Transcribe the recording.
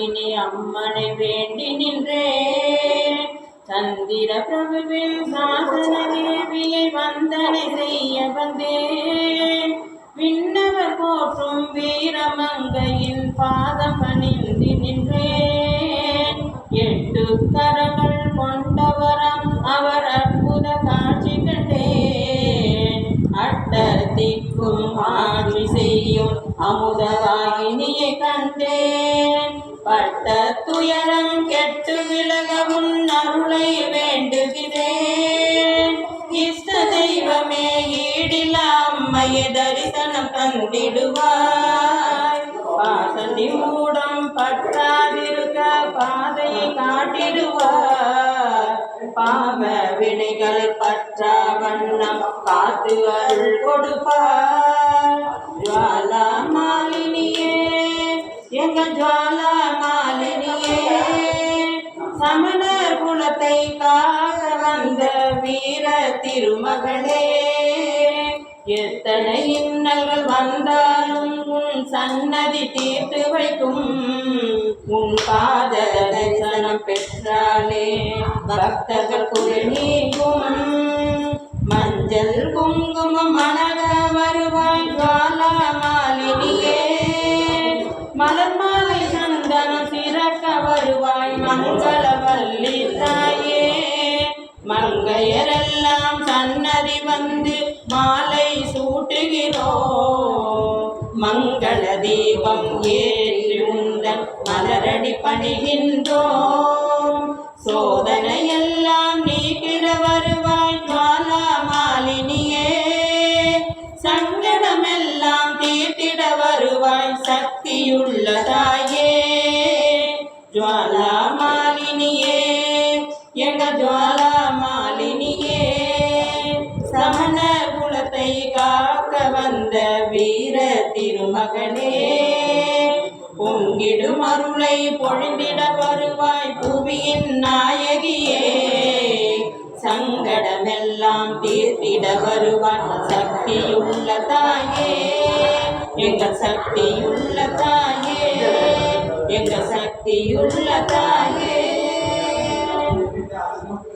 இனி அம்மனை வேண்டி நின்றேன். சந்திர பிரபுவின் சாசன தேவியை வந்தனை செய்ய வந்தேன். விண்ணவர் போற்றும் வீரமங்கையின் பாதம் பணிந்து நின்றேன். 8 கரங்கள் கொண்டவரம் அவர் அற்புத காட்சி கண்டேன். அட்டத்திற்கும் ஆட்சி செய்யும் அமுதவாகினியை கண்டேன். பட்ட துயரம் கெட்டு விலகவும் அருளை வேண்டுகிறேன். இஷ்ட தெய்வமே ஈடில அம்மையை தரிசனம் தந்திடுவாய். பாசண்டி மூடம் பற்றாதிருக்க பாதையை காட்டிடுவார். பாவ வினைகள் பற்றா வண்ணம் காத்து அருள் கொடுப்பார். ஜுவாலா மாலினியே எங்கள் ஜுவாலா மாலினியே, சமணர் குலத்தை காக்க வந்த வீர திருமகளே. எத்தனை இன்னல்கள் வந்தாலும் உன் சன்னதி தீர்த்து வைக்கும். உன் பாத தரிசனம் பெற்றாலே பக்தர்கள் குறை நீங்கும். மஞ்சள் குங்குமம் மணக வருவாய் ஜுவாலா மாலினியே. மலர் மாலை சந்தனம் சிறக்க வருவாய் மங்களவல்லி தாயே. மங்கையரெல்லாம் சன்னதி வந்து மாலை சூட்டுகிறோம். மங்கள தீபம் ஏற்றி உந்தன் மலரடி பணிகின்றோம். சோதனையெல்லாம் நீக்கிட வருவாய் ஜுவாலா மாலினியே. சங்கடமெல்லாம் தீர்த்திட வருவாய் சக்தியுள்ள தாயே. ஜுவாலா மாலினியே எங்க ஜுவாலா மாலினியே, சமணர் குலத்தை காக்க வந்த வீர திருமகனே. பொங்கிடும் அருளை பொழிந்திட வருவாய் புவியின் நாயகியே. சங்கடமெல்லாம் தீர்த்திட வருவாய் சக்தியுள்ள தாயே. எங்க சக்தியுள்ள தாயே, எங்க சக்தியுள்ள தாயே.